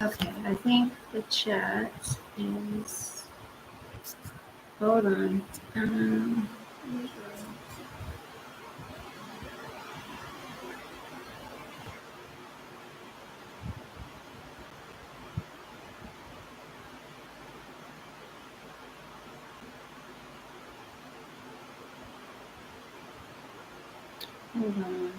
Okay, I think the chat is. Hold on. Um, Hold on.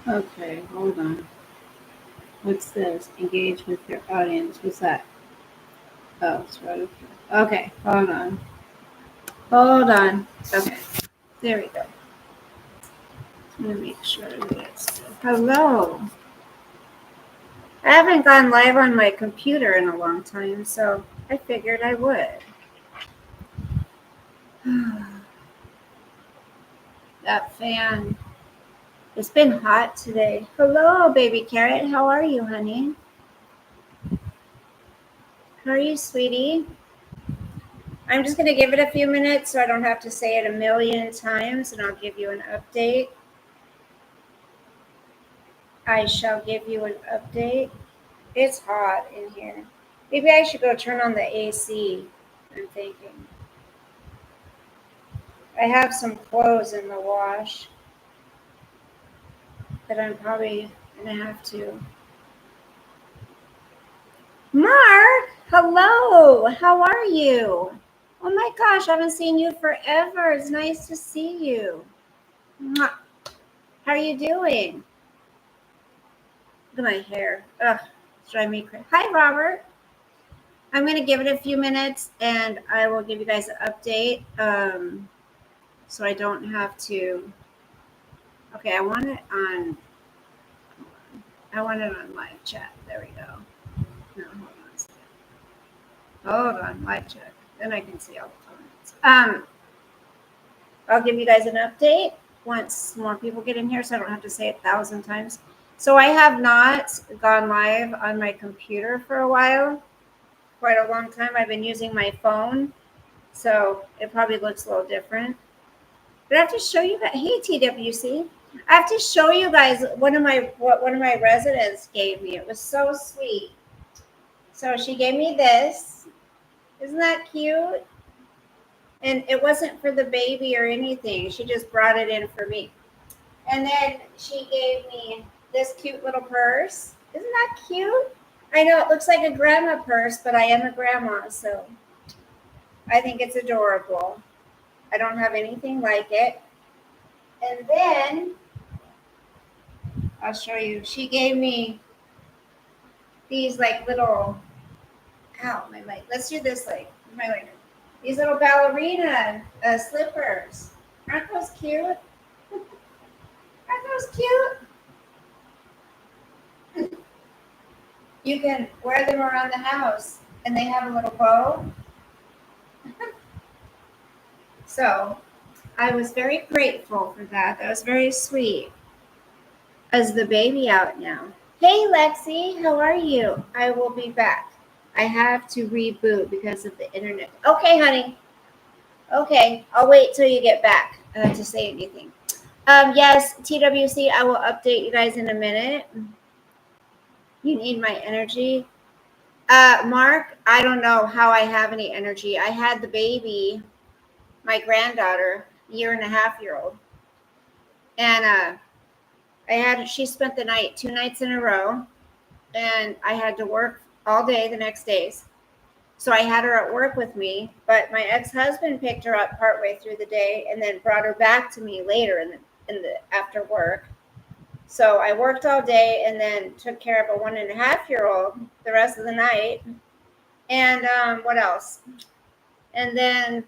Okay, hold on. What's this? Engage with your audience. What's that? Oh, it's right up here. Okay, hold on. Hold on. Okay, there we go. Let me make sure that it's good. Hello. I haven't gone live on my computer in a long time, so I figured I would. That fan. It's been hot today. Hello, baby carrot. How are you, honey? How are you, sweetie? I'm just going to give it a few minutes so I don't have to say it a million times, and I'll give you an update. I shall give you an update. It's hot in here. Maybe I should go turn on the AC. I'm thinking. I have some clothes in the wash that I'm probably going to have to. Mark, hello. How are you? Oh my gosh, I haven't seen you forever. It's nice to see you. Mwah. How are you doing? Look at my hair. Ugh, it's driving me crazy. Hi, Robert. I'm going to give it a few minutes and I will give you guys an update so I don't have to. Okay, I want it on live chat. There we go. No, hold on a second. Hold on, live chat. Then I can see all the comments. I'll give you guys an update once more people get in here so I don't have to say it 1,000 times. So I have not gone live on my computer for a while, quite a long time. I've been using my phone, so it probably looks a little different. But I have to show you guys. Hey, TWC. I have to show you guys what one of my residents gave me. It was so sweet. So she gave me this. Isn't that cute? And it wasn't for the baby or anything. She just brought it in for me. And then she gave me this cute little purse. Isn't that cute? I know it looks like a grandma purse, but I am a grandma, so I think it's adorable. I don't have anything like it. And then I'll show you. She gave me these like little, ow, my leg. Let's do this leg. My leg. These little ballerina slippers. Aren't those cute? Aren't those cute? You can wear them around the house, and they have a little bow. So I was very grateful for that. That was very sweet. Is the baby out now? Hey, Lexi, how are you? I will be back. I have to reboot because of the internet. Okay, honey. Okay, I'll wait till you get back to say anything. Yes, TWC, I will update you guys in a minute. You need my energy. Mark, I don't know how I have any energy. I had the baby, my granddaughter, 1.5 year old, and she spent the night 2 nights in a row, and I had to work all day the next days. So I had her at work with me, but my ex-husband picked her up partway through the day and then brought her back to me later in the after work. So I worked all day and then took care of a 1.5 year old the rest of the night. And what else? And then,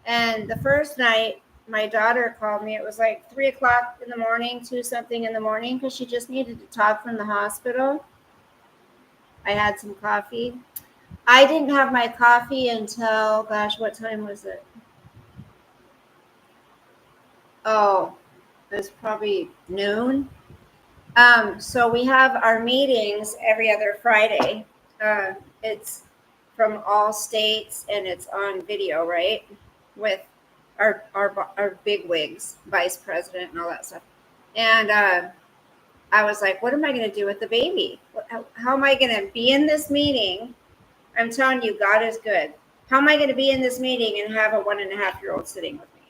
and the first night, my daughter called me. It was like 3 o'clock in the morning, 2 something in the morning, because she just needed to talk from the hospital. I had some coffee. I didn't have my coffee until, gosh, what time was it? Oh, it was probably noon. So we have our meetings every other Friday. It's from all states and it's on video, right? With our big wigs, vice president and all that stuff. And I was like, what am I going to do with the baby? How am I going to be in this meeting? I'm telling you, God is good. How am I going to be in this meeting and have a 1.5-year-old sitting with me?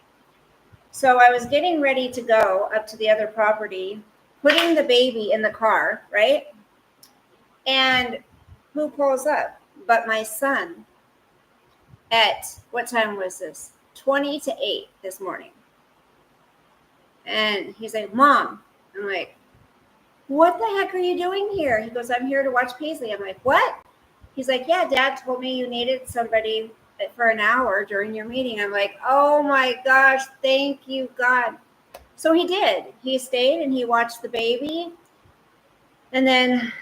So I was getting ready to go up to the other property, putting the baby in the car, right? And who pulls up but my son at, what time was this? 20 to 8 this morning. And he's like, Mom. I'm like, what the heck are you doing here? He goes, I'm here to watch Paisley. I'm like, what? He's like, yeah, Dad told me you needed somebody for an hour during your meeting. I'm like, oh my gosh, thank you, God. So he did. He stayed and he watched the baby. And then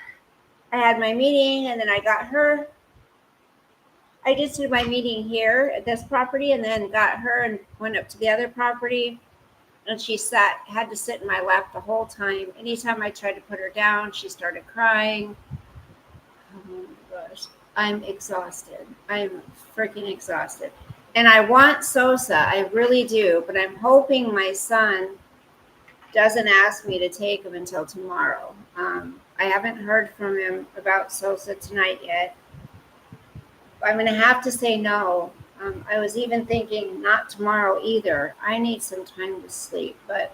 I had my meeting and then I got her. I just did my meeting here at this property and then got her and went up to the other property. And she had to sit in my lap the whole time. Anytime I tried to put her down, she started crying. Oh my gosh. I'm exhausted. I'm freaking exhausted. And I want Sosa. I really do. But I'm hoping my son doesn't ask me to take him until tomorrow. I haven't heard from him about Sosa tonight yet. I'm going to have to say no. I was even thinking not tomorrow either. I need some time to sleep. But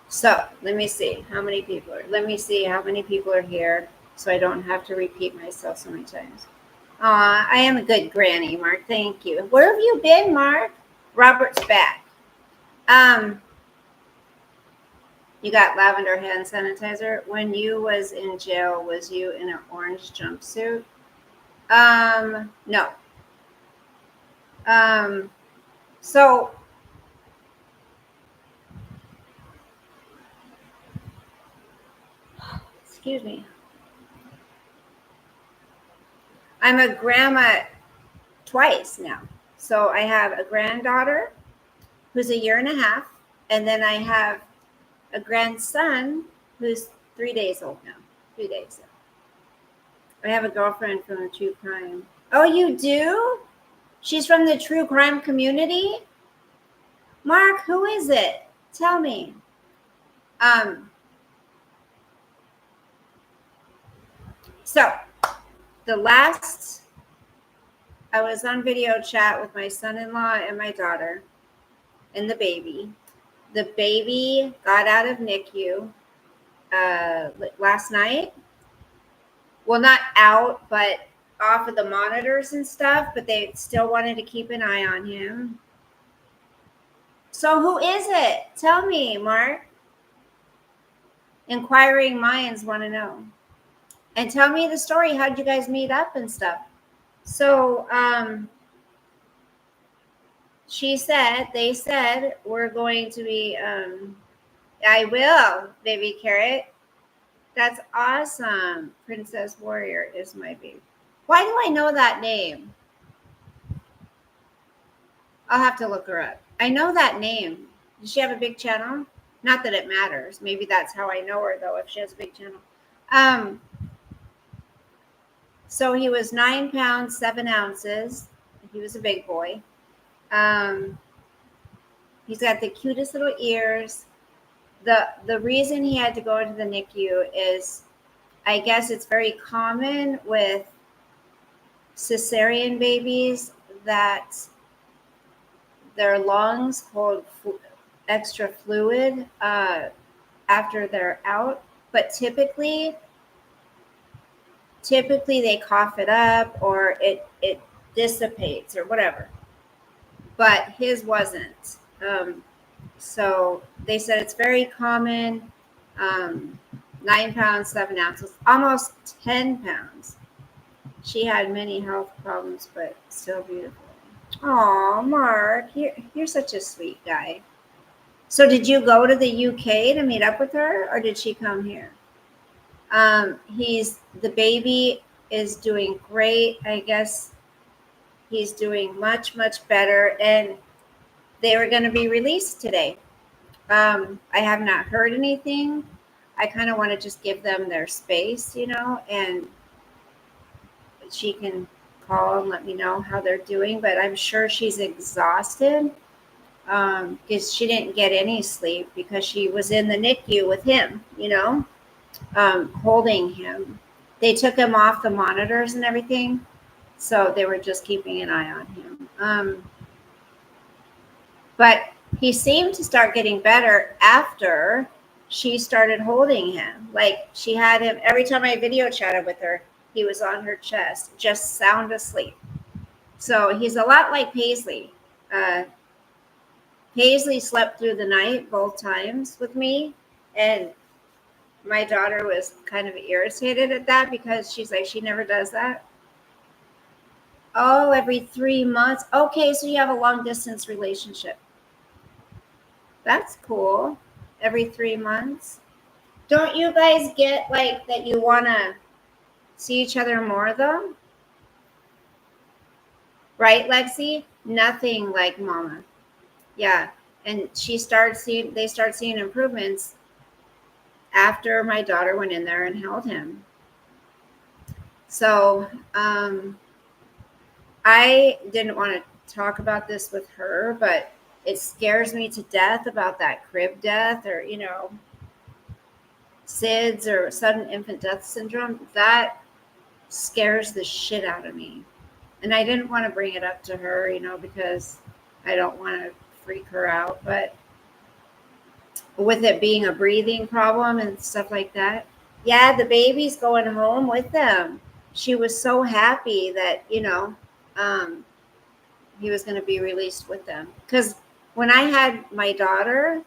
so let me see how many people are. Let me see how many people are here, so I don't have to repeat myself so many times. I am a good granny, Mark. Thank you. Where have you been, Mark? Robert's back. You got lavender hand sanitizer. When you was in jail, was you in an orange jumpsuit? No. So excuse me. I'm a grandma twice now. So I have a granddaughter who's 1.5 years, and then I have a grandson who's 3 days old now. 3 days. I have a girlfriend from the true crime. Oh, you do? She's from the true crime community? Mark, who is it? Tell me. So the last, I was on video chat with my son-in-law and my daughter and the baby. The baby got out of NICU last night. Well, not out, but off of the monitors and stuff, but they still wanted to keep an eye on him. So who is it? Tell me, Mark. Inquiring minds want to know. And tell me the story. How'd you guys meet up and stuff? So they said, we're going to be, I will, baby carrot. That's awesome. Princess Warrior is my baby. Why do I know that name? I'll have to look her up. I know that name. Does she have a big channel? Not that it matters. Maybe that's how I know her, though, if she has a big channel. So he was 9 pounds, 7 ounces. He was a big boy. He's got the cutest little ears. The reason he had to go into the NICU is, I guess it's very common with cesarean babies that their lungs hold extra fluid after they're out, but typically they cough it up or it dissipates or whatever. But his wasn't. So they said it's very common. 9 pounds, 7 ounces, almost 10 pounds. She had many health problems, but still beautiful. Oh, Mark, you're such a sweet guy. So did you go to the UK to meet up with her, or did she come here? The baby is doing great. I guess he's doing much, much better. And they were going to be released today. I have not heard anything. I kind of want to just give them their space, and she can call and let me know how they're doing. But I'm sure she's exhausted because she didn't get any sleep because she was in the NICU with him, holding him. They took him off the monitors and everything, so they were just keeping an eye on him. But he seemed to start getting better after she started holding him. Like she had him every time I video chatted with her, he was on her chest, just sound asleep. So he's a lot like Paisley. Paisley slept through the night both times with me, and my daughter was kind of irritated at that because she's like, she never does that. Oh, every 3 months. Okay, so you have a long distance relationship. That's cool. Every 3 months. Don't you guys get like that you want to see each other more though? Right, Lexi? Nothing like mama. Yeah. And they start seeing improvements after my daughter went in there and held him. So I didn't want to talk about this with her, but it scares me to death about that crib death or, SIDS or sudden infant death syndrome. That scares the shit out of me. And I didn't want to bring it up to her, because I don't want to freak her out. But with it being a breathing problem and stuff like that, yeah, the baby's going home with them. She was so happy that, he was going to be released with them. Because when I had my daughter,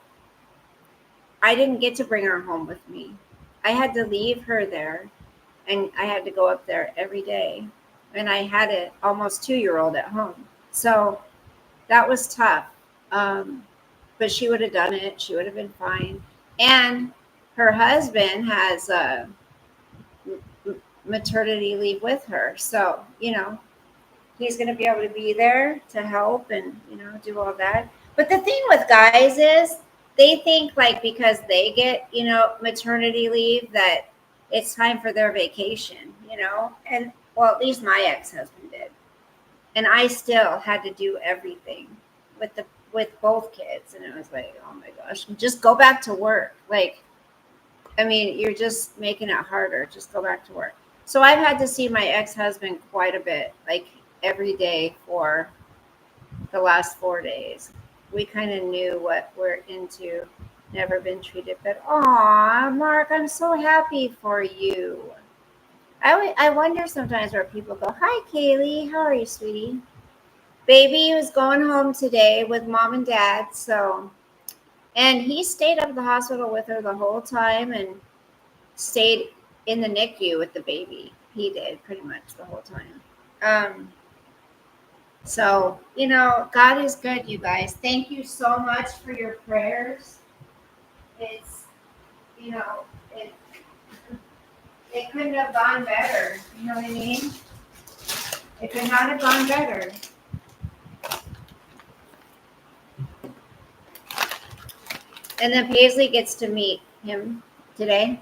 I didn't get to bring her home with me. I had to leave her there, and I had to go up there every day. And I had an almost 2-year-old at home. So that was tough. But she would have done it. She would have been fine. And her husband has maternity leave with her. So, he's going to be able to be there to help and, do all that. But the thing with guys is they think like because they get, maternity leave that it's time for their vacation, and well, at least my ex-husband did. And I still had to do everything with both kids. And it was like, oh my gosh, just go back to work. Like, I mean, you're just making it harder. Just go back to work. So I've had to see my ex-husband quite a bit, like every day for the last 4 days. We kind of knew what we're into. Never been treated, but aw, Mark, I'm so happy for you. I wonder sometimes where people go, hi, Kaylee. How are you, sweetie? Baby was going home today with mom and dad. And he stayed up at the hospital with her the whole time and stayed in the NICU with the baby. He did pretty much the whole time. So, God is good, you guys. Thank you so much for your prayers. It's, it couldn't have gone better. You know what I mean? It could not have gone better. And then Paisley gets to meet him today.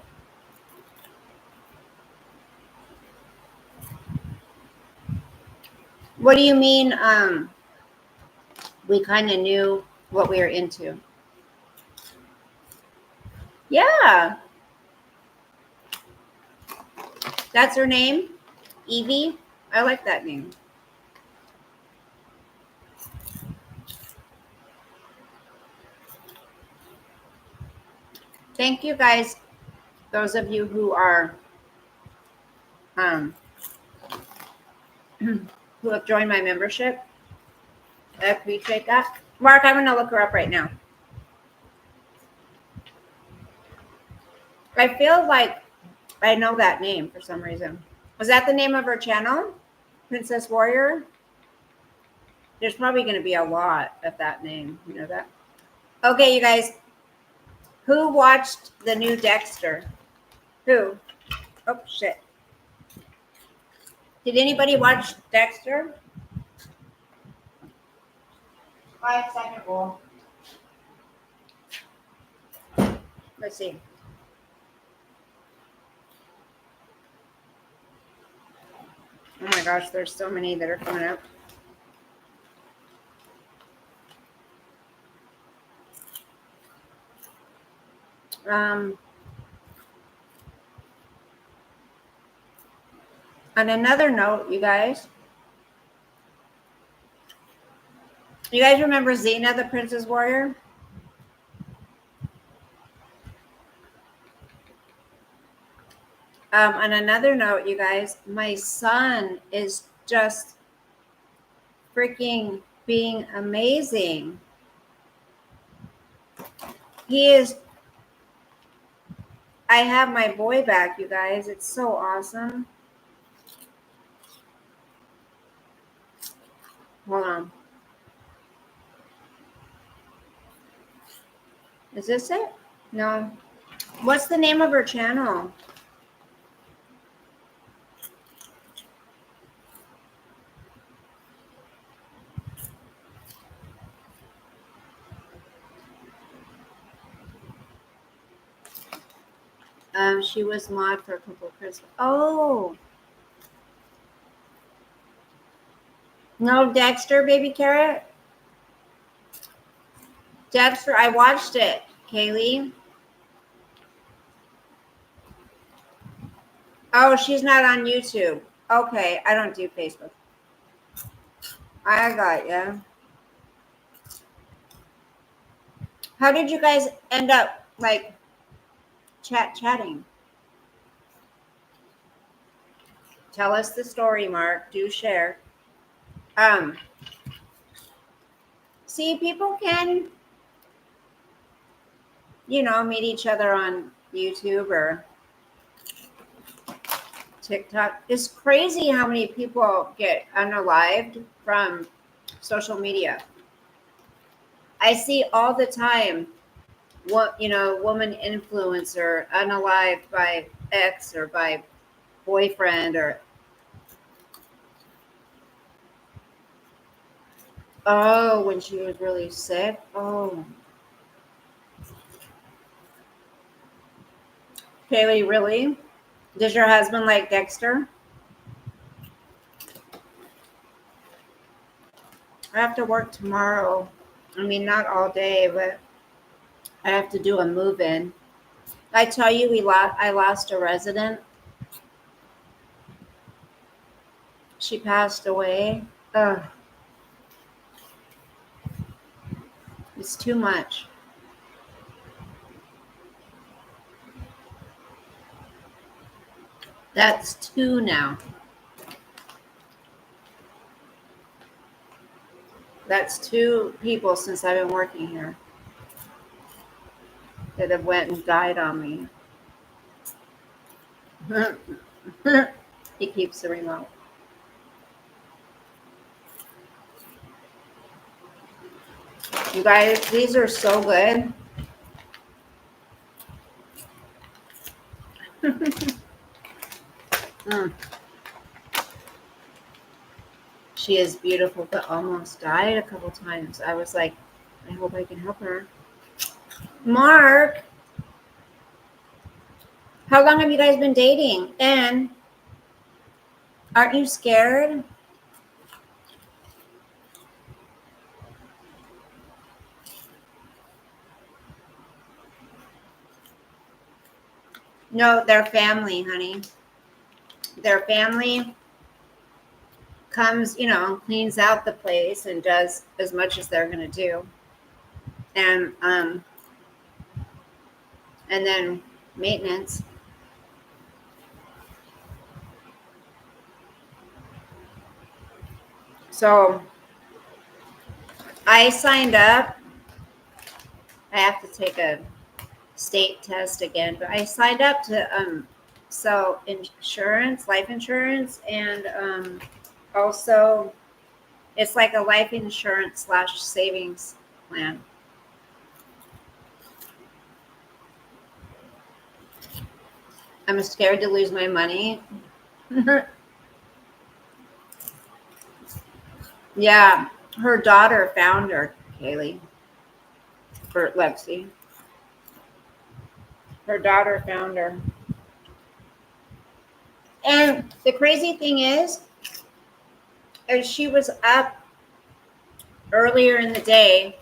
What do you mean? We kind of knew what we were into. Yeah. That's her name? Evie? I like that name. Thank you guys, those of you who are who have joined my membership. I appreciate that. Mark, I'm going to look her up right now. I feel like I know that name for some reason. Was that the name of her channel? Princess Warrior? There's probably going to be a lot of that name. You know that? Okay, you guys. Who watched the new Dexter? Who? Oh, shit. Did anybody watch Dexter? 5-second rule. Let's see. Oh my gosh, there's so many that are coming up. On another note, you guys remember Xena, the Princess Warrior? On another note, you guys, my son is just freaking being amazing. He is. I have my boy back, you guys. It's so awesome. Hold on. Is this it? No. What's the name of her channel? She was mod for a couple of Christmas. Oh. No, Dexter, baby carrot. Dexter, I watched it, Kaylee. Oh, she's not on YouTube. Okay, I don't do Facebook. I got ya. How did you guys end up like chatting? Tell us the story, Mark. Do share. See, people can, meet each other on YouTube or TikTok. It's crazy how many people get unalived from social media. I see all the time woman influencer unalived by ex or by boyfriend or when she was really sick. Oh, Kaylee, really? Does your husband like Dexter? I have to work tomorrow. I mean, not all day, but I have to do a move-in. I tell you, I lost a resident. She passed away. Ugh. It's too much. That's 2 now. That's 2 people since I've been working here that have went and died on me. He keeps the remote. You guys, these are so good. She is beautiful, but almost died a couple times. I was like, I hope I can help her. Mark, how long have you guys been dating? And aren't you scared? No, they're family, honey. Their family comes, cleans out the place and does as much as they're going to do. And then maintenance. So I signed up. I have to take a state test again, but I signed up to sell insurance, life insurance, and also it's like a life insurance / savings plan. I'm scared to lose my money. Yeah, her daughter found her, Kaylee, for Lexi. Her daughter found her. And the crazy thing is she was up earlier in the day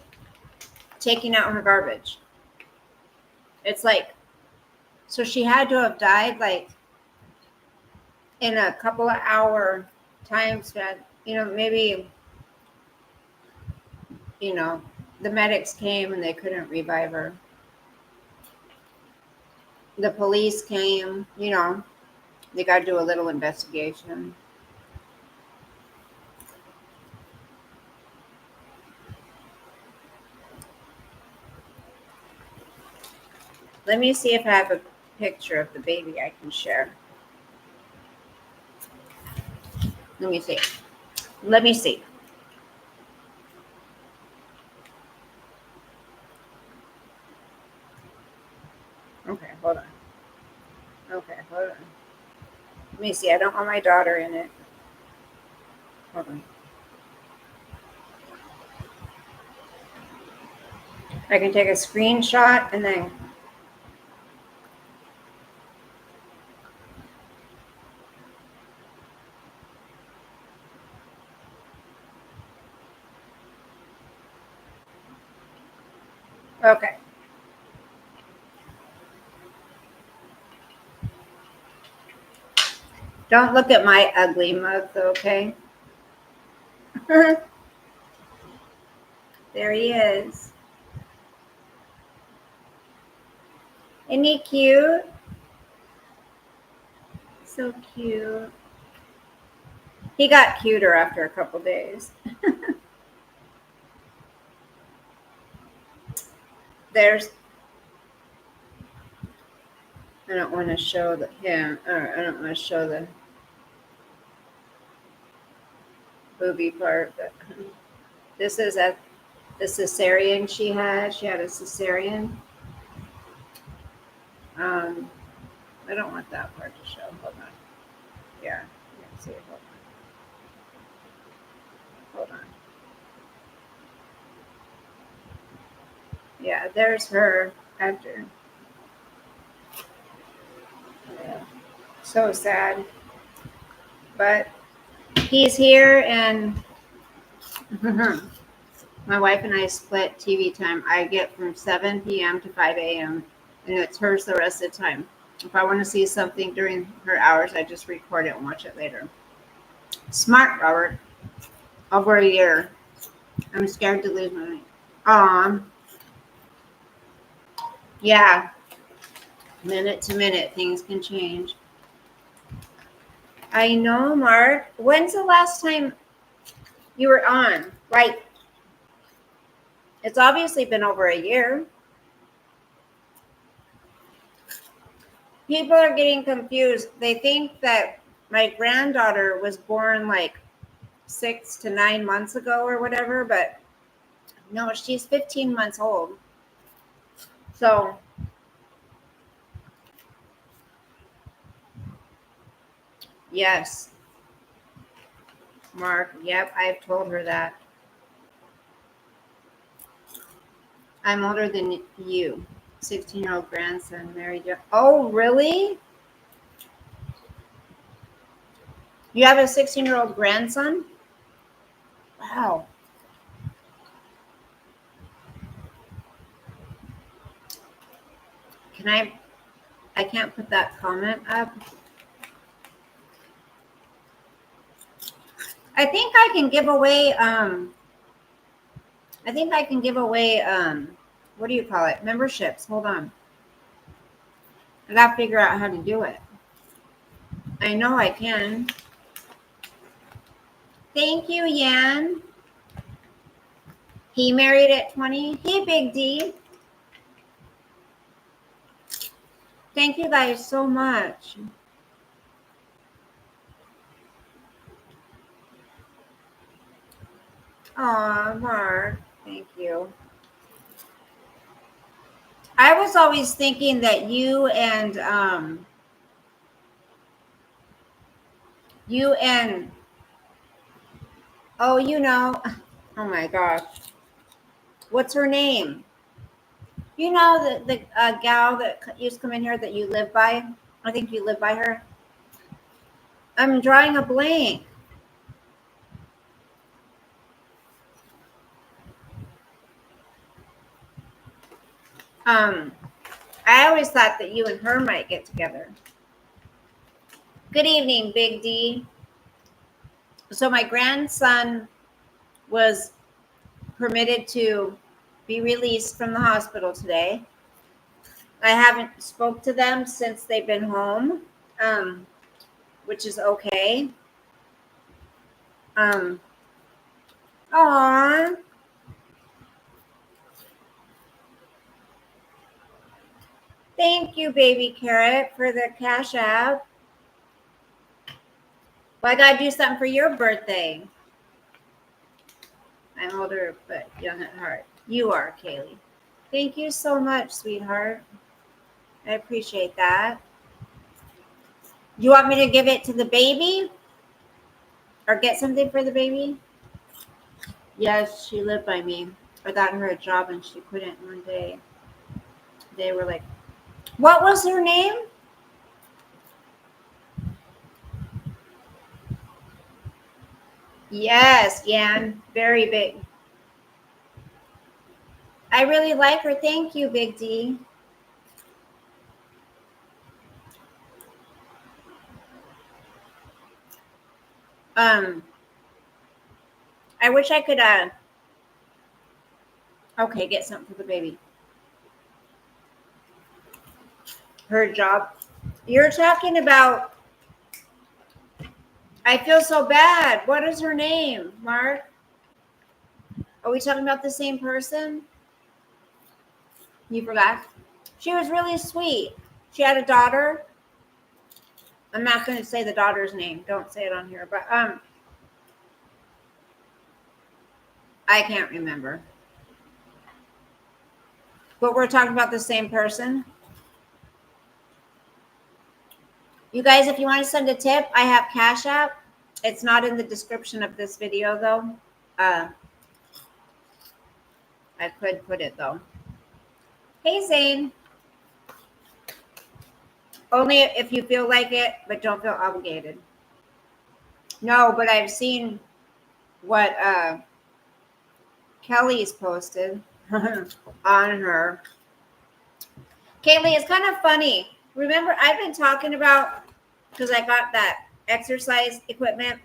taking out her garbage. It's like, so she had to have died like in a couple of hour time span. Maybe, you know, the medics came and they couldn't revive her. The police came, they got to do a little investigation. Let me see if I have a picture of the baby I can share. Let me see. Let me see. Okay, hold on. Okay, hold on. Let me see. I don't want my daughter in it. Hold on. I can take a screenshot and then. Okay. Don't look at my ugly mug, okay? There he is. Isn't he cute? So cute. He got cuter after a couple days. There's. I don't want to show him, or I don't want to show the booby part, but this is the cesarean she had. She had a cesarean. I don't want that part to show. Hold on. Yeah, you can see it. Hold on. Yeah, there's her after. Yeah. So sad. But he's here, and my wife and I split TV time. I get from 7 p.m. to 5 a.m., and it's hers the rest of the time. If I want to see something during her hours, I just record it and watch it later. Smart, Robert. Over a year. I'm scared to lose my mind. Yeah. Minute to minute, things can change. I know, Mark. When's the last time you were on? Like, it's obviously been over a year. People are getting confused. They think that my granddaughter was born like 6 to 9 months ago or whatever, but no, she's 15 months old. So, yes, Mark. Yep, I've told her that. I'm older than you. 16-year-old grandson married you. Oh, really? You have a 16-year-old grandson? Wow. Can I can't put that comment up. I think I can give away what do you call it? Memberships. Hold on. I gotta figure out how to do it. I know I can. Thank you, Yan. He married at 20. Hey, Big D. Thank you guys so much. Aw, Mark. Thank you. I was always thinking that you and UN. Oh, you know. Oh my gosh. What's her name? You know the gal that used to come in here that you live by? I think you live by her. I'm drawing a blank. I always thought that you and her might get together. Good evening, Big D. So my grandson was permitted to be released from the hospital today. I haven't spoke to them since they've been home, which is okay. Aw. Thank you, Baby Carrot, for the Cash App. Well, I gotta do something for your birthday. I'm older, but young at heart. You are, Kaylee. Thank you so much, sweetheart. I appreciate that. You want me to give it to the baby? Or get something for the baby? Yes, she lived by me. I got her a job and she couldn't one day. They were like, what was her name? Yes, Yan. Very big. I really like her. Thank you, Big D. I wish I could okay, get something for the baby. Her job. You're talking about I feel so bad. What is her name, Mark? Are we talking about the same person? You forgot? She was really sweet. She had a daughter. I'm not going to say the daughter's name. Don't say it on here. But I can't remember. But we're talking about the same person. You guys, if you want to send a tip, I have Cash App. It's not in the description of this video, though. I could put it, though. Hey, Zane. Only if you feel like it, but don't feel obligated. No, but I've seen what Kelly's posted on her. Kaylee, it's kind of funny. Remember, I've been talking about, because I got that exercise equipment,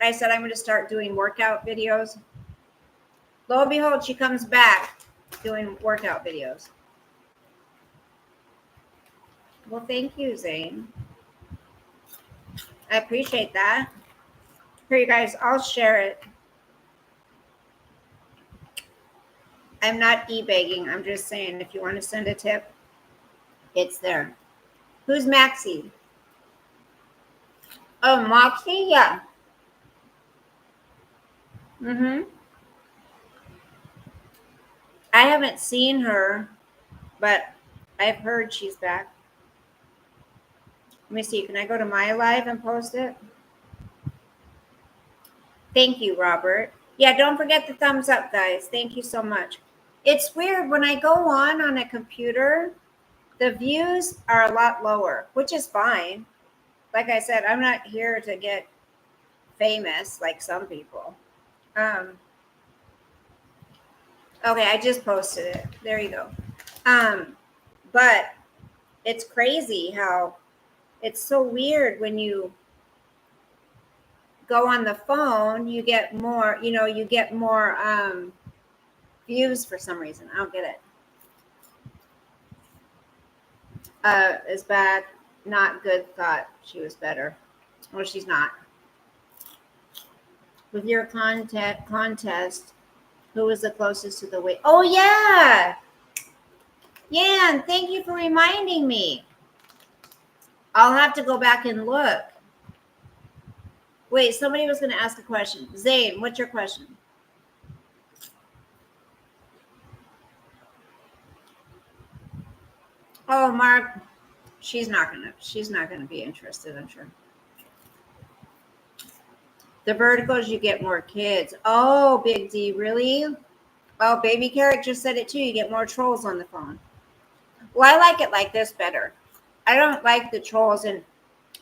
I said I'm going to start doing workout videos. Lo and behold, she comes back doing workout videos. Well, thank you, Zane. I appreciate that. Here, you guys, I'll share it. I'm not e-begging. I'm just saying if you want to send a tip, it's there. Who's Maxie? Oh, Moxie? Yeah. I haven't seen her, but I've heard she's back. Let me see. Can I go to my live and post it? Thank you, Robert. Yeah, don't forget the thumbs up, guys. Thank you so much. It's weird. When I go on a computer, the views are a lot lower, which is fine. Like I said, I'm not here to get famous like some people. Okay, I just posted it. There you go. But it's crazy how it's so weird when you go on the phone, you get more, you get more views for some reason. I don't get it. Is back. Not good. Thought she was better. Well, she's not. With your contest, who was the closest to the weight? Oh, yeah. Yeah, thank you for reminding me. I'll have to go back and look. Wait, somebody was going to ask a question. Zane, what's your question? Oh, Mark, she's not gonna be interested, I'm sure. The verticals, you get more kids. Oh, Big D, really? Oh, Baby Carrot just said it too. You get more trolls on the phone. Well, I like it like this better. I don't like the trolls and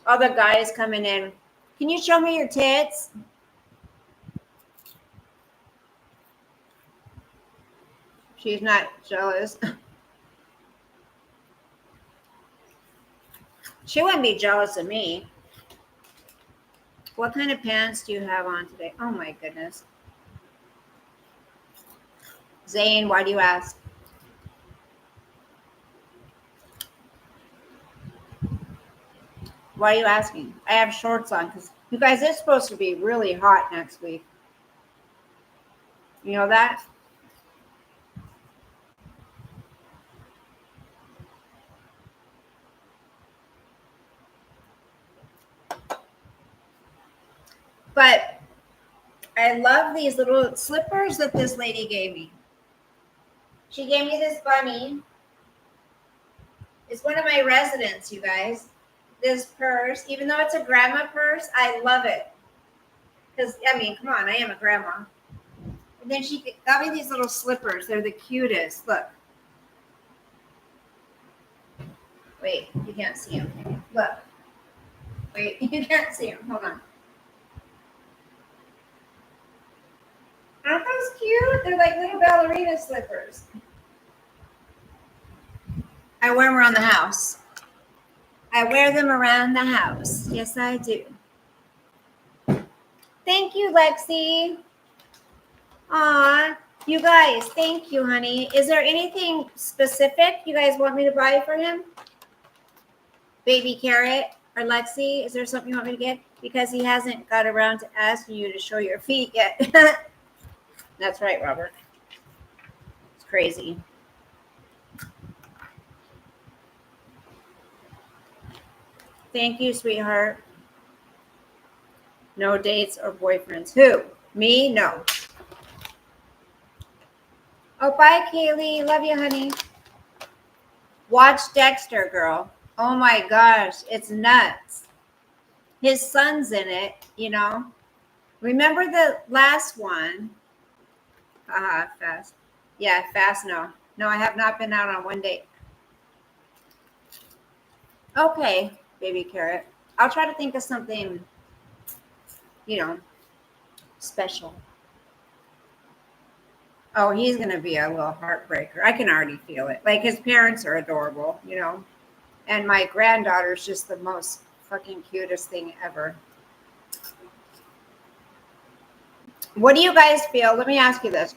all the guys coming in. Can you show me your tits? She's not jealous. She wouldn't be jealous of me. What kind of pants do you have on today? Oh my goodness. Zane, why do you ask? Why are you asking? I have shorts on because you guys, it's supposed to be really hot next week. You know that? But I love these little slippers that this lady gave me. She gave me this bunny. It's one of my residents, you guys. This purse, even though it's a grandma purse, I love it. Because, I mean, come on, I am a grandma. And then she got me these little slippers. They're the cutest. Look. Wait, you can't see them. Look. Wait, you can't see them. Hold on. Aren't those cute? They're like little ballerina slippers. I wear them around the house. I wear them around the house. Yes, I do. Thank you, Lexi. Aw, you guys, thank you, honey. Is there anything specific you guys want me to buy for him? Baby Carrot or Lexi, is there something you want me to get? Because he hasn't got around to asking you to show your feet yet. That's right, Robert. It's crazy. Thank you, sweetheart. No dates or boyfriends. Who? Me? No. Oh, bye, Kaylee. Love you, honey. Watch Dexter, girl. Oh my gosh, it's nuts. His son's in it, you know. Remember the last one? Fast. Yeah, fast. No, I have not been out on one date. Okay, Baby Carrot. I'll try to think of something, you know, special. Oh, he's going to be a little heartbreaker. I can already feel it. Like his parents are adorable, you know, and my granddaughter's just the most fucking cutest thing ever. What do you guys feel? Let me ask you this.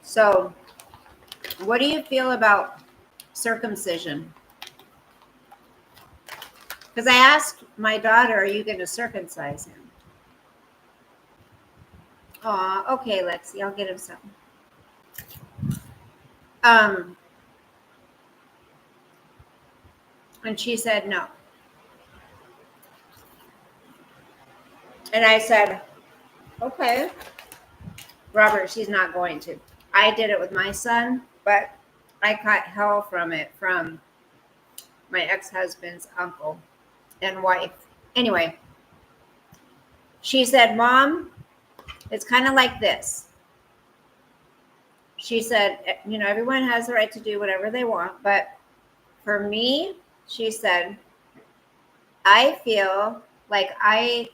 So, what do you feel about circumcision? Because I asked my daughter, are you going to circumcise him? Aw, okay, Lexi, I'll get him something. And she said no. And I said, okay. Robert, she's not going to. I did it with my son, but I caught hell from it from my ex-husband's uncle and wife. Anyway, she said, Mom, it's kind of like this. She said, you know, everyone has the right to do whatever they want, but for me, she said, I feel like I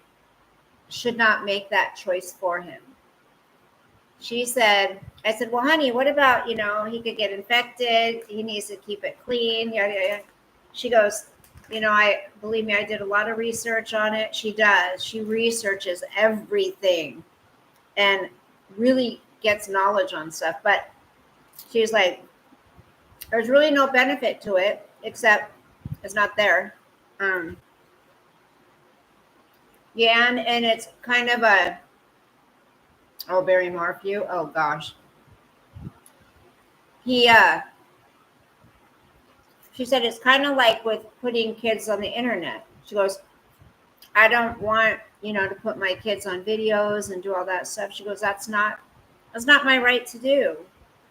should not make that choice for him. She said, I said, well, honey, what about, you know, he could get infected. He needs to keep it clean. Yada, yada. She goes, you know, believe me, I did a lot of research on it. She does. She researches everything and really gets knowledge on stuff. But she's like, there's really no benefit to it except it's not there. Yeah, and it's kind of a, oh, Barry Morphew. Oh gosh. She said it's kind of like with putting kids on the internet. She goes, I don't want, you know, to put my kids on videos and do all that stuff. She goes, that's not my right to do.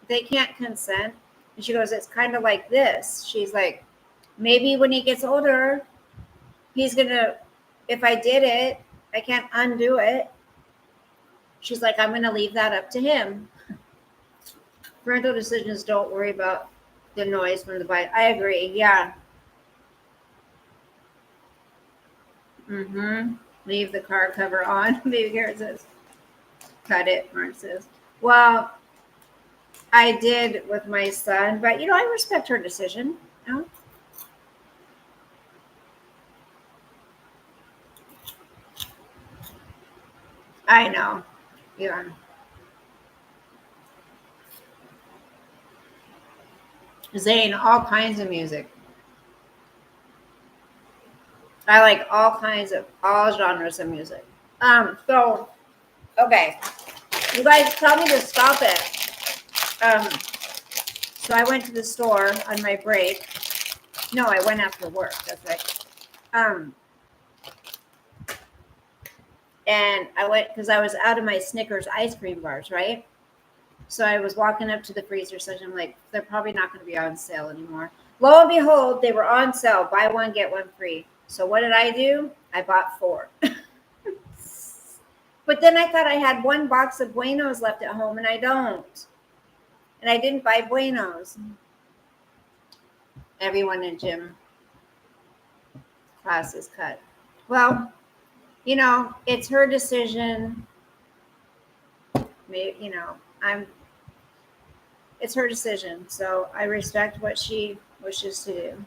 They can't consent. And she goes, it's kind of like this. She's like, maybe when he gets older, he's going to, if I did it, I can't undo it. She's like, I'm going to leave that up to him. Parental decisions, don't worry about the noise from the bike. I agree. Yeah. Mm-hmm. Leave the car cover on. Baby Garrett says, cut it, Mark says. Well, I did with my son, but I respect her decision. No? I know. Yeah. Zane, all kinds of music. I like all genres of music. So okay. You guys tell me to stop it. So I went to the store on my break. No, I went after work. That's right. And I went because I was out of my Snickers ice cream bars, right? So I was walking up to the freezer section. I'm like, they're probably not going to be on sale anymore. Lo and behold, they were on sale. Buy one, get one free. So what did I do? I bought 4. But then I thought I had 1 box of Buenos left at home, and I don't. And I didn't buy Buenos. Everyone in gym class is cut. Well, it's her decision. Maybe, it's her decision. So I respect what she wishes to do.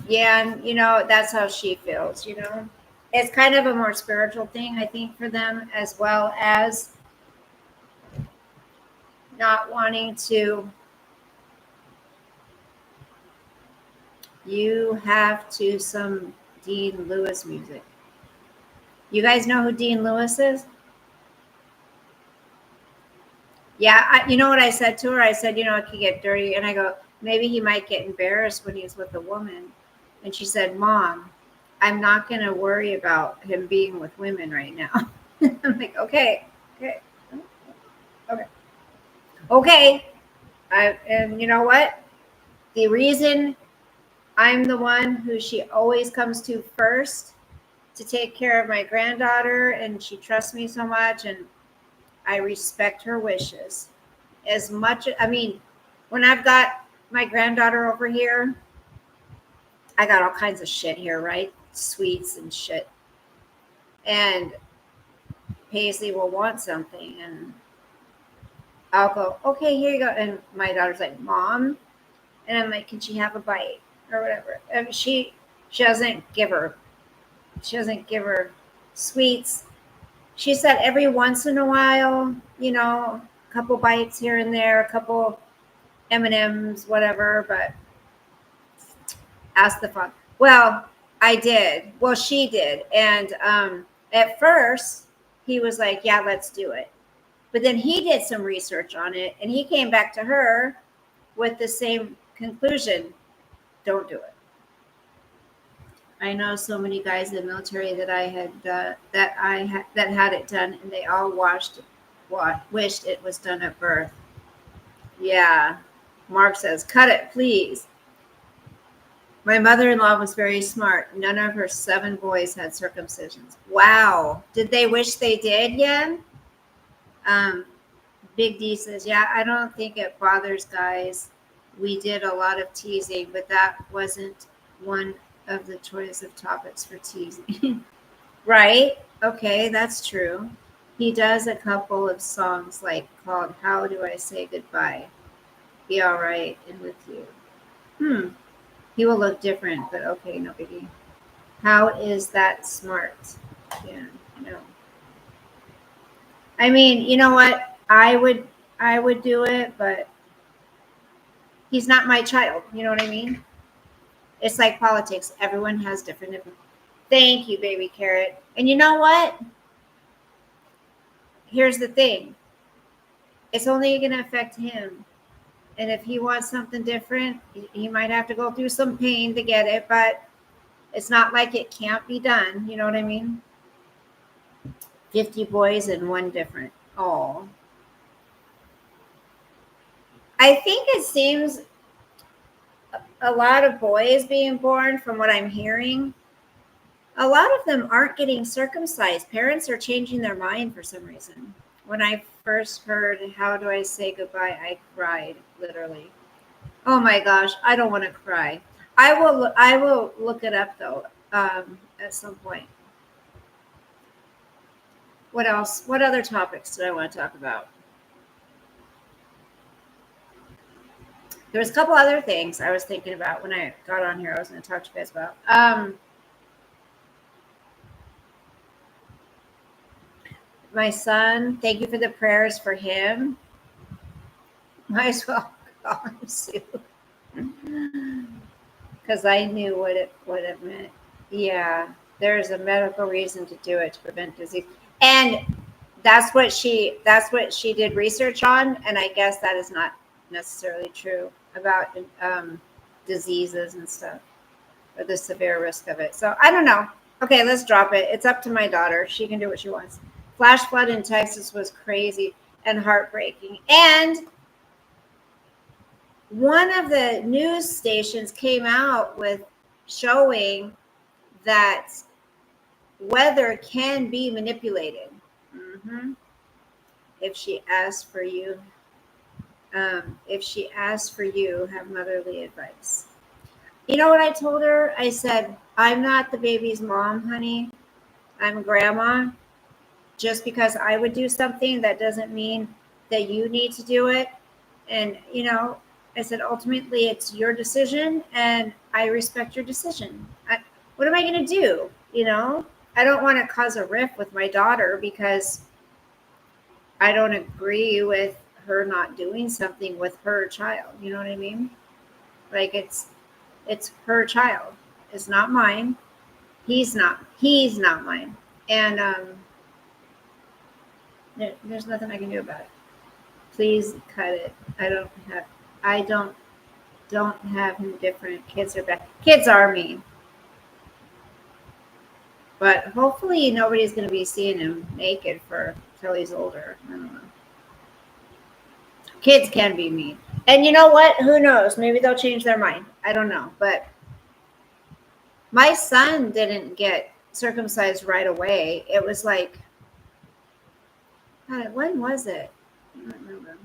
Yeah, and that's how she feels. It's kind of a more spiritual thing, I think, for them, as well as not wanting to. You have to some Dean Lewis music. You guys know who Dean Lewis is? Yeah, you know what I said to her? I said, it could get dirty. And I go, maybe he might get embarrassed when he's with a woman. And she said, Mom, I'm not going to worry about him being with women right now. I'm like, okay. Okay. And you know what? The reason I'm the one who she always comes to first to take care of my granddaughter, and she trusts me so much, and I respect her wishes as much. I mean, when I've got my granddaughter over here, I got all kinds of shit here, right? Sweets and shit. And Paisley will want something, and I'll go, okay, here you go. And my daughter's like, Mom. And I'm like, can she have a bite or whatever? And she doesn't give her. She doesn't give her sweets. She said every once in a while, a couple bites here and there, a couple M&Ms, whatever. But ask the father. Well, I did. Well, she did. And at first, he was like, yeah, let's do it. But then he did some research on it, and he came back to her with the same conclusion. Don't do it. I know so many guys in the military that I had that had it done, and they all wished it was done at birth. Yeah, Mark says, cut it, please. My mother-in-law was very smart. None of her 7 boys had circumcisions. Wow. Did they wish they did, Yen? Big D says, yeah, I don't think it bothers guys. We did a lot of teasing, but that wasn't one of the choice of topics for teasing. Right? Okay, that's true. He does a couple of songs called How Do I Say Goodbye? Be All Right and With You. He will look different, but okay, no biggie. How is that smart? Yeah, no. I mean, you know what? I would do it, but he's not my child. You know what I mean? It's like politics. Everyone has different. Thank you, baby carrot. And you know what? Here's the thing. It's only going to affect him. And if he wants something different, he might have to go through some pain to get it, but it's not like it can't be done. You know what I mean? 50 boys and one different. Oh. I think it seems a lot of boys being born, from what I'm hearing, a lot of them aren't getting circumcised. Parents are changing their mind for some reason. When I first heard, how do I say goodbye, I cried, literally. Oh my gosh, I don't want to cry. I will look it up though, at some point. What else? What other topics did I want to talk about? There was a couple other things I was thinking about when I got on here. I was going to talk to you guys about. My son, thank you for the prayers for him. Might as well call him Sue, because I knew what it meant. Yeah, there's a medical reason to do it, to prevent disease, and that's what she did research on, and I guess that is not necessarily true about diseases and stuff, or the severe risk of it. So I don't know. Okay, let's drop it. It's up to my daughter. She can do what she wants. Flash flood in Texas was crazy and heartbreaking. And one of the news stations came out with showing that weather can be manipulated. Mm-hmm. If she asks for you, have motherly advice. You know what I told her? I said, I'm not the baby's mom, honey. I'm grandma. Just because I would do something, that doesn't mean that you need to do it. And, I said, ultimately, it's your decision, and I respect your decision. What am I going to do? I don't want to cause a rift with my daughter because I don't agree with her not doing something with her child. You know what I mean? Like it's her child. It's not mine. He's not mine. And there's nothing I can do about it. Please cut it. I don't have him different. Kids are bad. Kids are mean. But hopefully nobody's going to be seeing him naked till he's older. I don't know. Kids can be mean. And you know what? Who knows? Maybe they'll change their mind. I don't know. But my son didn't get circumcised right away. It was like, when was it? I don't remember.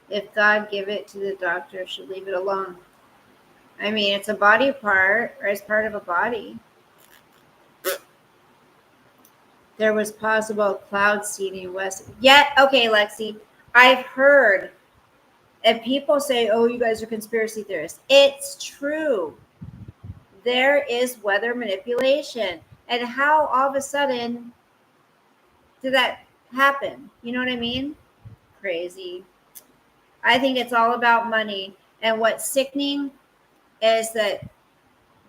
If God give it to the doctor, should leave it alone. I mean, it's a body part, or it's part of a body. There was possible cloud seeding west. Yeah, okay, Lexi. I've heard, and people say, oh, you guys are conspiracy theorists. It's true. There is weather manipulation. And how all of a sudden did that happen? You know what I mean? Crazy. I think it's all about money. And what's sickening is that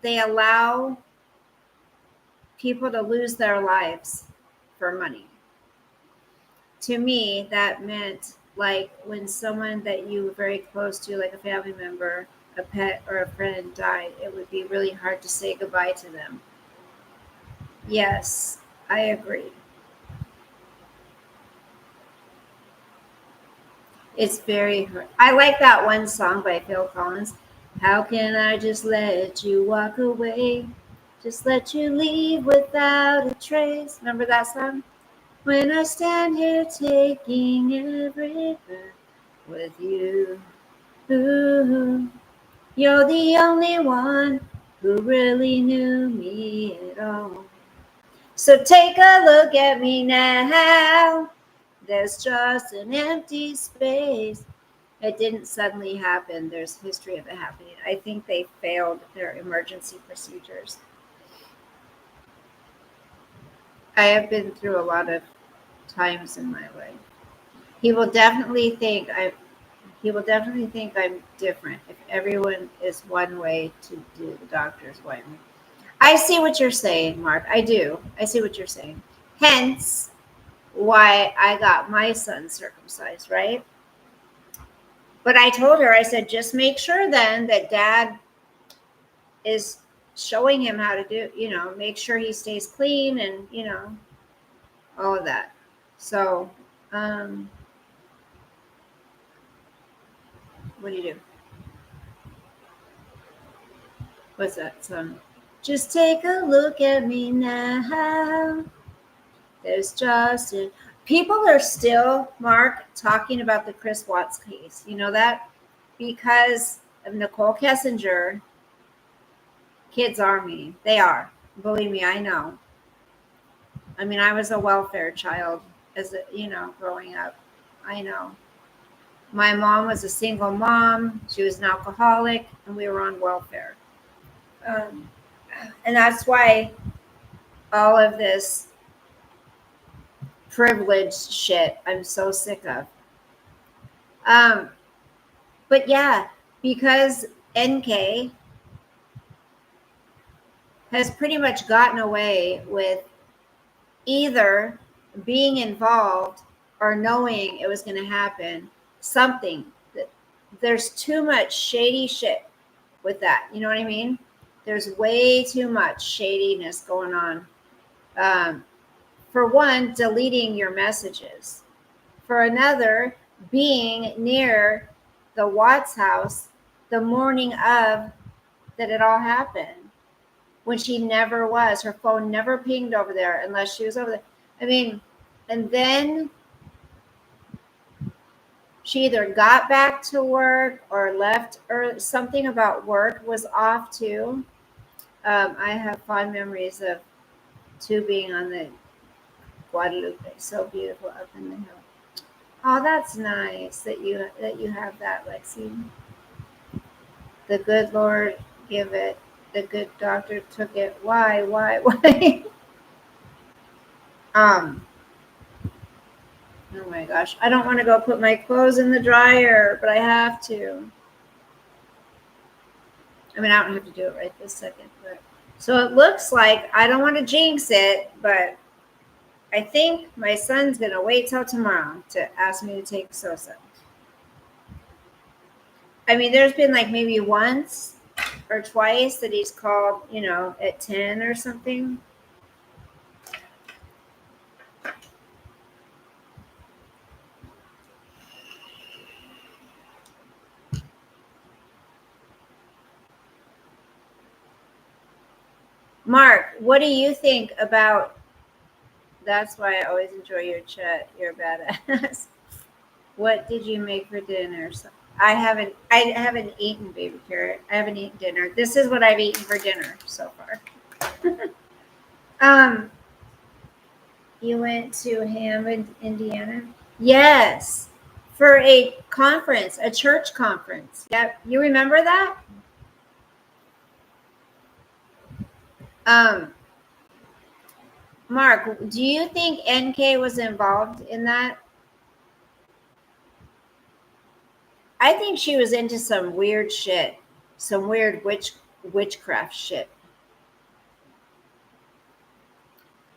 they allow people to lose their lives for money. To me, that meant like when someone that you were very close to, like a family member, a pet, or a friend died, it would be really hard to say goodbye to them. Yes, I agree. It's very hard. I like that one song by Phil Collins. How can I just let you walk away? Just let you leave without a trace. Remember that song? When I stand here taking every breath with you. Ooh, you're the only one who really knew me at all. So take a look at me now. There's just an empty space. It didn't suddenly happen. There's history of it happening. I think they failed their emergency procedures. I have been through a lot of times in my life. He will definitely think I'm different if everyone is one way to do the doctor's way. I see what you're saying, Mark. I do. I see what you're saying. Hence why I got my son circumcised, right? But I told her, I said, just make sure then that dad is showing him how to do, make sure he stays clean and, all of that. So, what do you do? What's that song? Just take a look at me now. There's just people are still, Mark, talking about the Chris Watts case. You know that? Because of Nicole Kessinger. Kids are mean. They are. Believe me, I know. I mean, I was a welfare child growing up. I know. My mom was a single mom. She was an alcoholic, and we were on welfare. And that's why all of this privileged shit I'm so sick of. But yeah, because NK has pretty much gotten away with either being involved or knowing it was going to happen, something. There's too much shady shit with that. You know what I mean? There's way too much shadiness going on. For one, deleting your messages. For another, being near the Watts house the morning of that it all happened, when she never was. Her phone never pinged over there unless she was over there. I mean, and then she either got back to work or left, or something about work was off too. I have fond memories of two being on the Guadalupe, so beautiful up in the hill. Oh, that's nice that you have that, Lexi. The good Lord give it. The good doctor took it. Why? Oh my gosh. I don't want to go put my clothes in the dryer, but I have to. I mean, I don't have to do it right this second, but so it looks like, I don't want to jinx it, but I think my son's going to wait till tomorrow to ask me to take Sosa. I mean, there's been like maybe once or twice that he's called, at 10 or something. Mark, what do you think about? That's why I always enjoy your chat. You're a badass. What did you make for dinner? I haven't eaten, baby carrot. I haven't eaten dinner. This is what I've eaten for dinner so far. You went to Hammond, Indiana? Yes. For a conference, a church conference. Yep. You remember that? Mark, do you think NK was involved in that? I think she was into some weird shit, some weird witchcraft shit.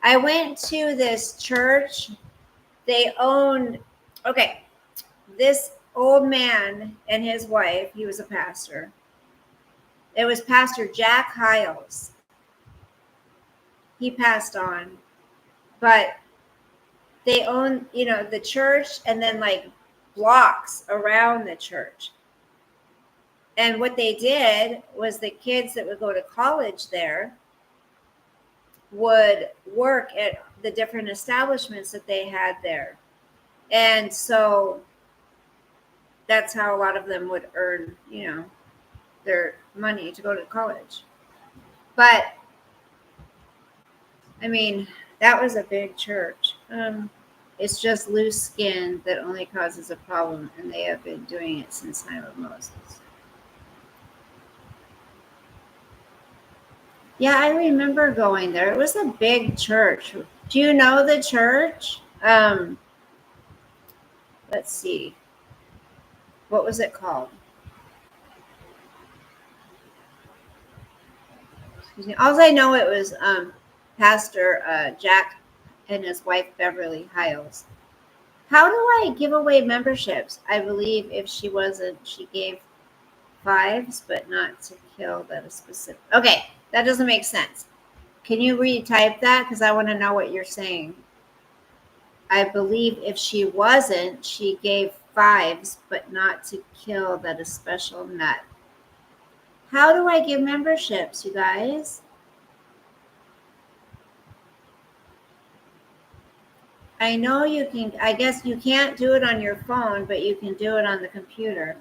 I went to this church. They owned, okay, this old man and his wife, he was a pastor. It was Pastor Jack Hiles. He passed on, but they owned, the church and then like blocks around the church. And what they did was the kids that would go to college there would work at the different establishments that they had there. And so that's how a lot of them would earn, their money to go to college. But I mean, that was a big church. It's just loose skin that only causes a problem, and they have been doing it since the time of Moses. Yeah, I remember going there. It was a big church. Do you know the church? Let's see. What was it called? Excuse me. All I know, it was Pastor Jack and his wife Beverly Hiles. How do I give away memberships? I believe if she wasn't, she gave 5s, but not to kill that is specific. Okay, that doesn't make sense. Can you retype that? Because I want to know what you're saying. I believe if she wasn't, she gave 5s, but not to kill that a special nut. How do I give memberships, you guys? I know you can, I guess you can't do it on your phone, but you can do it on the computer.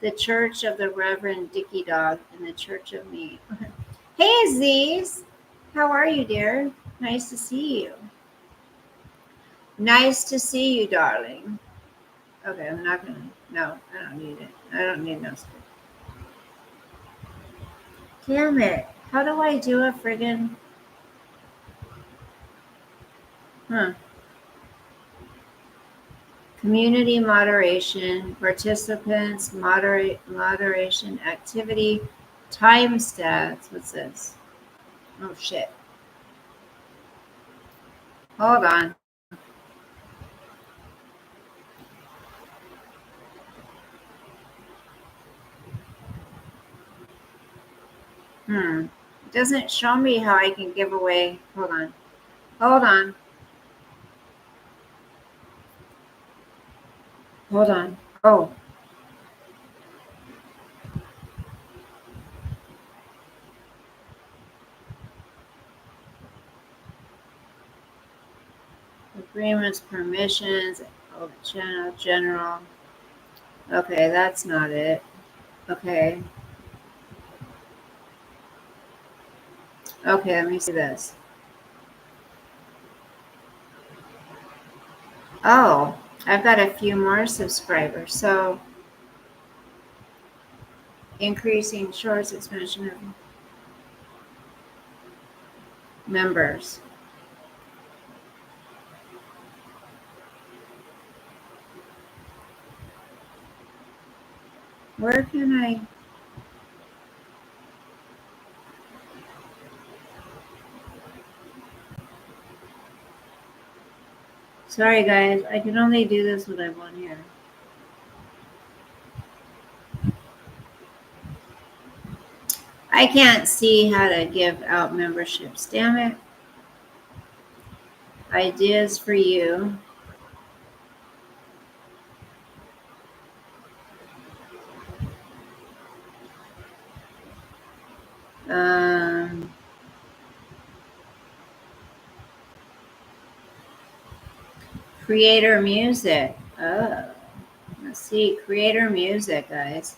The Church of the Reverend Dicky Dog and the Church of Me. Hey, Aziz. How are you, dear? Nice to see you. Nice to see you, darling. Okay, I'm not gonna. No, I don't need it. I don't need no script. Damn it. How do I do a friggin'. Huh. Community moderation, participants, moderation, activity, time stats. What's this? Oh, shit. Hold on. It doesn't show me how I can give away. Hold on. Hold on. Hold on. Oh. Agreements, permissions, oh, channel, general. Okay, that's not it. Okay. Okay, let me see this. Oh, I've got a few more subscribers. So increasing shorts, expansion of members. Where can I? Sorry, guys. I can only do this when I'm on here. I can't see how to give out memberships. Damn it. Ideas for you. Creator music. Oh, let's see. Creator music, guys.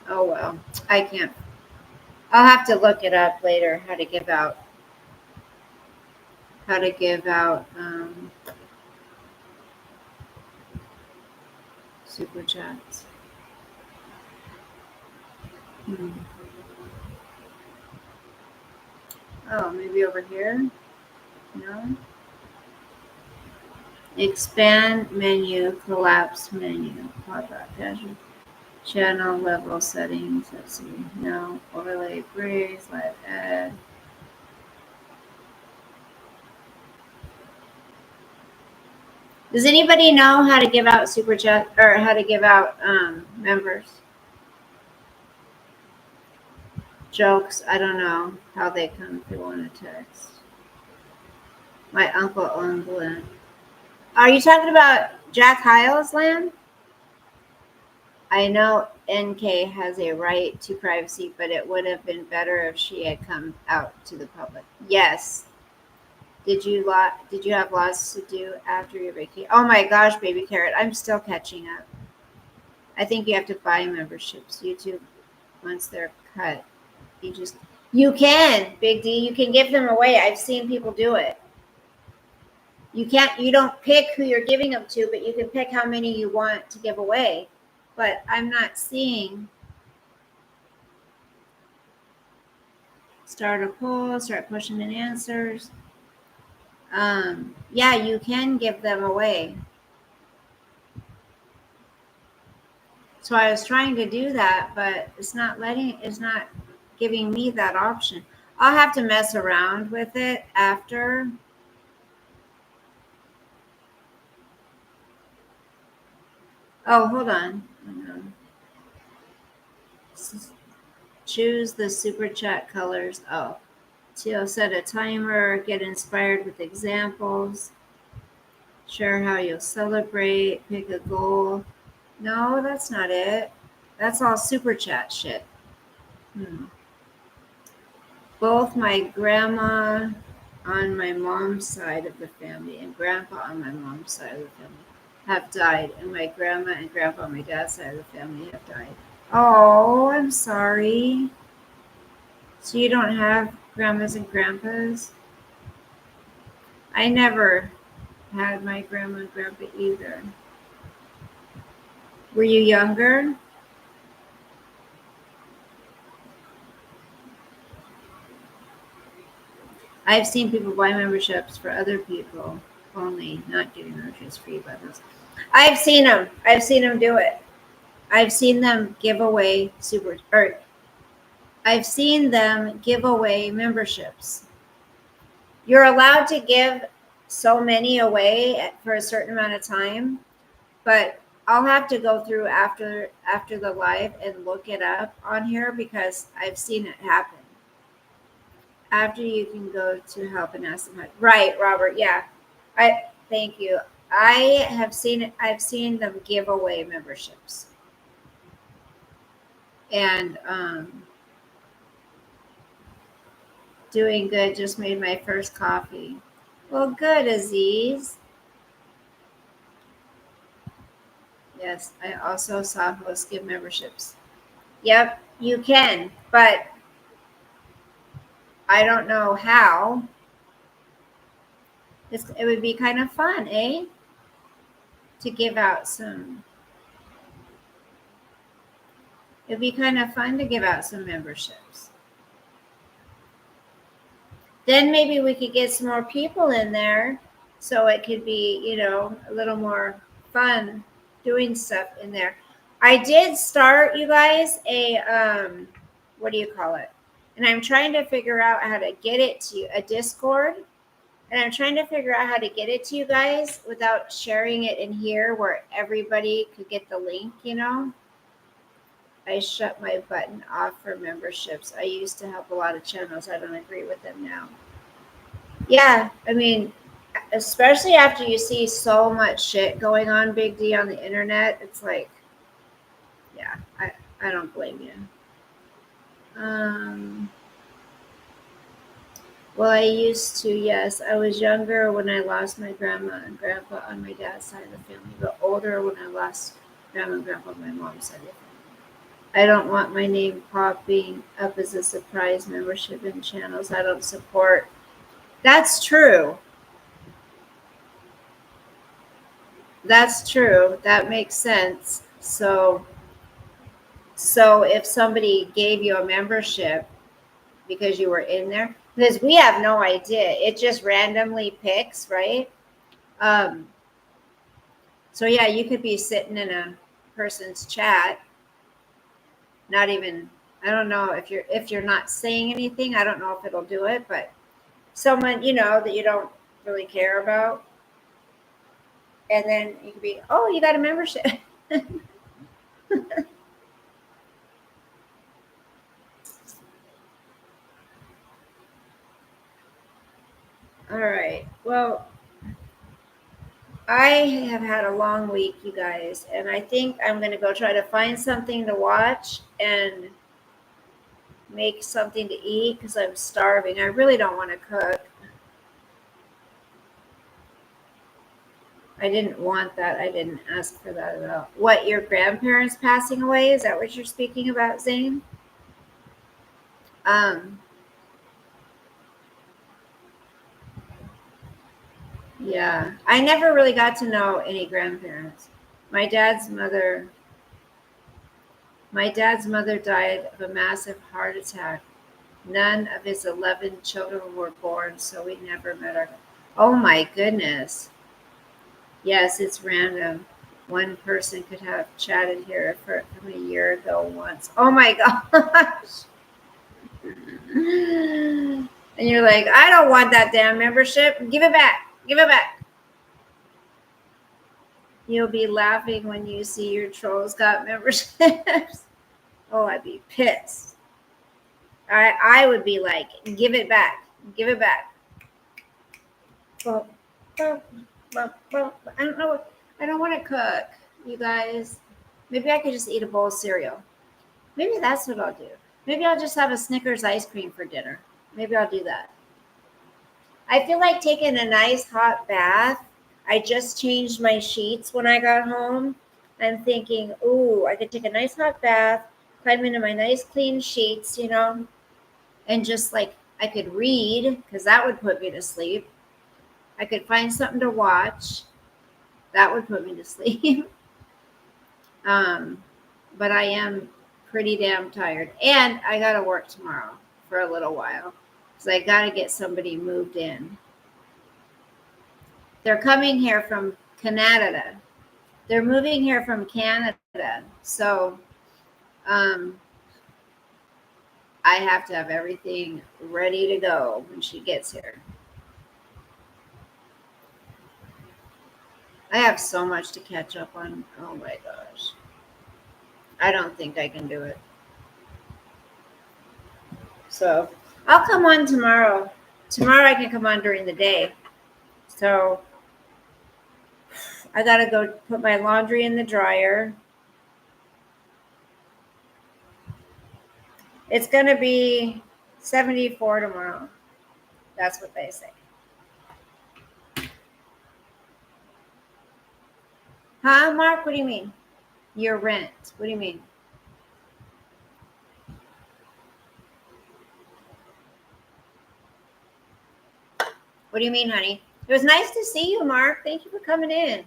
Oh, well. I can't. I'll have to look it up later how to give out. Super chats. Oh, maybe over here? No? Expand menu, collapse menu. Pop out casual. Channel level settings. Let's see. No. Overlay breaks. Live ad. Does anybody know how to give out super chat or how to give out members? Jokes. I don't know how they come if they want to text. My uncle owned land. Are you talking about Jack Hyles land? I know NK has a right to privacy, but it would have been better if she had come out to the public. Yes. Did you have lots to do after your vacation? Oh my gosh, baby carrot, I'm still catching up. I think you have to buy memberships. YouTube, once they're cut, you can, Big D. You can give them away. I've seen people do it. You don't pick who you're giving them to, but you can pick how many you want to give away. But I'm not seeing. Start a poll, start pushing in answers. Yeah, you can give them away. So I was trying to do that, but it's not giving me that option. I'll have to mess around with it after. Oh, hold on. Choose the super chat colors. Oh, Teal set a timer, get inspired with examples, share how you'll celebrate, pick a goal. No, that's not it. That's all super chat shit. Both my grandma on my mom's side of the family and grandpa on my mom's side of the family have died, and my grandma and grandpa on my dad's side of the family have died. Oh, I'm sorry. So you don't have grandmas and grandpas? I never had my grandma and grandpa either. Were you younger? I've seen people buy memberships for other people only, not giving memberships free by those. I've seen them. I've seen them do it. I've seen them give away I've seen them give away memberships. You're allowed to give so many away for a certain amount of time, but I'll have to go through after the live and look it up on here because I've seen it happen. After you can go to help and ask them. Right, Robert. Yeah, I thank you. I have seen it. I've seen them give away memberships, and doing good. Just made my first coffee. Well, good, Aziz. Yes, I also saw hosts give memberships. Yep, you can, but I don't know how. It would be kind of fun, eh? To give out some. It'd be kind of fun to give out some memberships. Then maybe we could get some more people in there so it could be, a little more fun doing stuff in there. I did start, you guys, what do you call it? And I'm trying to figure out how to get it to you, a Discord. And I'm trying to figure out how to get it to you guys without sharing it in here where everybody could get the link, I shut my button off for memberships. I used to help a lot of channels. I don't agree with them now. Yeah, I mean, especially after you see so much shit going on, Big D, on the internet, it's like, yeah, I don't blame you. Well, I used to, yes. I was younger when I lost my grandma and grandpa on my dad's side of the family, but older when I lost grandma and grandpa on my mom's side of the family. I don't want my name popping up as a surprise membership in channels I don't support. That's true. That's true. That makes sense. So if somebody gave you a membership because you were in there, because we have no idea, it just randomly picks, right? So yeah, you could be sitting in a person's chat, not even, I don't know if you're not saying anything, I don't know if it'll do it, but someone, that you don't really care about. And then you could be, oh, you got a membership. All right. Well, I have had a long week, you guys, and I think I'm going to go try to find something to watch and make something to eat because I'm starving. I really don't want to cook. I didn't want that. I didn't ask for that at all. What, your grandparents passing away? Is that what you're speaking about, Zane? Yeah. I never really got to know any grandparents. My dad's mother died of a massive heart attack. None of his 11 children were born, so we never met her. Oh my goodness. Yes, it's random. One person could have chatted here from a year ago once. Oh my gosh. And you're like, I don't want that damn membership. Give it back. Give it back. You'll be laughing when you see your Trolls Got memberships. Oh, I'd be pissed. I would be like, give it back. Give it back. Well, I don't know. I don't want to cook, you guys. Maybe I could just eat a bowl of cereal. Maybe that's what I'll do. Maybe I'll just have a Snickers ice cream for dinner. Maybe I'll do that. I feel like taking a nice hot bath. I just changed my sheets when I got home. I'm thinking, ooh, I could take a nice hot bath, climb into my nice clean sheets, and just like I could read because that would put me to sleep. I could find something to watch. That would put me to sleep. But I am pretty damn tired. And I got to work tomorrow for a little while because I got to get somebody moved in. They're coming here from Canada. They're moving here from Canada. So I have to have everything ready to go when she gets here. I have so much to catch up on. Oh my gosh. I don't think I can do it. So I'll come on tomorrow. Tomorrow I can come on during the day. So I got to go put my laundry in the dryer. It's going to be 74 tomorrow. That's what they say. Huh, Mark? What do you mean? Your rent. What do you mean? What do you mean, honey? It was nice to see you, Mark. Thank you for coming in.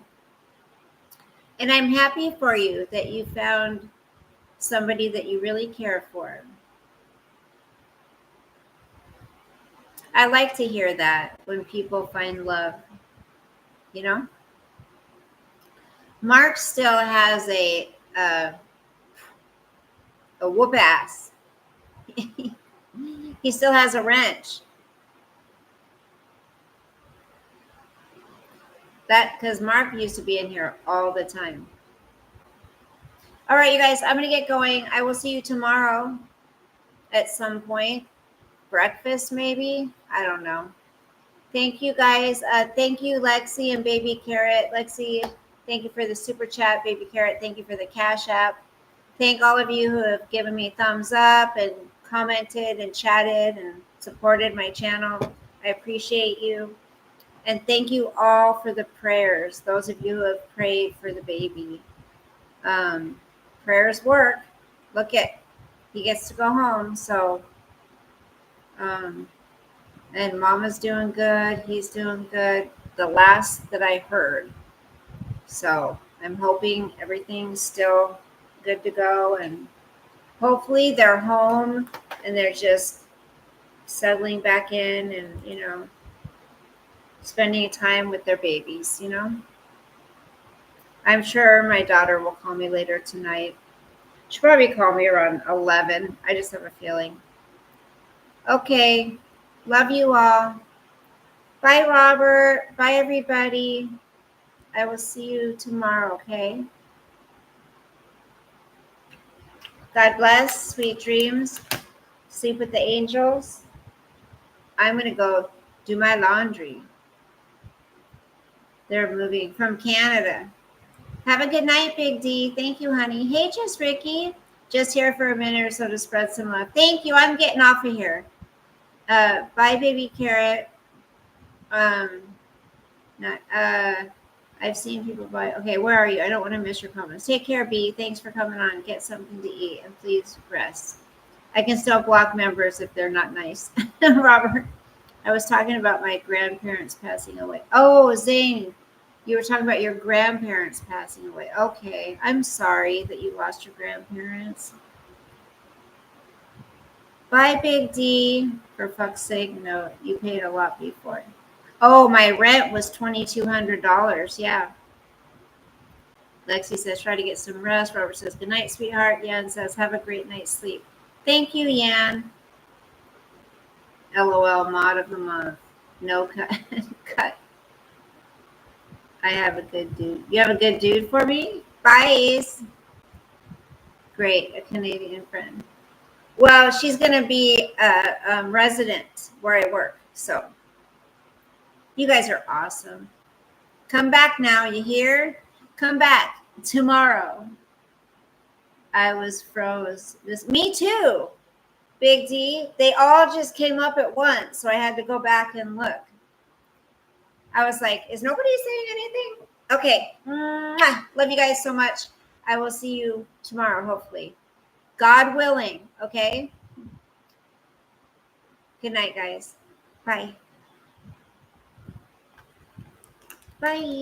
And I'm happy for you that you found somebody that you really care for. I like to hear that when people find love, Mark still has a whoop ass. He still has a wrench. That because Mark used to be in here all the time. All right, you guys, I'm going to get going. I will see you tomorrow at some point. Breakfast, maybe. I don't know. Thank you, guys. Thank you, Lexi and Baby Carrot. Lexi, thank you for the super chat. Baby Carrot, thank you for the Cash App. Thank all of you who have given me thumbs up and commented and chatted and supported my channel. I appreciate you. And thank you all for the prayers. Those of you who have prayed for the baby. Prayers work. Look at, he gets to go home. So, and Mama's doing good. He's doing good. The last that I heard. So I'm hoping everything's still good to go. And hopefully they're home and they're just settling back in and, spending time with their babies, I'm sure my daughter will call me later tonight. She'll probably call me around 11. I just have a feeling. Okay. Love you all. Bye, Robert. Bye, everybody. I will see you tomorrow, okay? God bless. Sweet dreams. Sleep with the angels. I'm going to go do my laundry. They're moving from Canada. Have a good night, Big D. Thank you, honey. Hey, just Ricky. Just here for a minute or so to spread some love. Thank you. I'm getting off of here. Bye, Baby Carrot. I've seen people buy. Okay, where are you? I don't want to miss your comments. Take care, B. Thanks for coming on. Get something to eat and please rest. I can still block members if they're not nice. Robert, I was talking about my grandparents passing away. Oh, Zane, you were talking about your grandparents passing away. Okay, I'm sorry that you lost your grandparents. Bye, Big D. For fuck's sake, no, you paid a lot before. Oh, my rent was $2,200. Yeah. Lexi says, try to get some rest. Robert says, good night, sweetheart. Yan says, have a great night's sleep. Thank you, Yan. LOL, mod of the month. No cut. Cut. I have a good dude. You have a good dude for me? Bye, Ace. Great, a Canadian friend. Well, she's going to be a resident where I work. So you guys are awesome. Come back now, you hear? Come back tomorrow. I was froze. Me too. Big D. They all just came up at once, so I had to go back and look. I was like, is nobody saying anything? Okay. Mwah. Love you guys so much. I will see you tomorrow, hopefully. God willing. Okay. Good night, guys. Bye. Bye.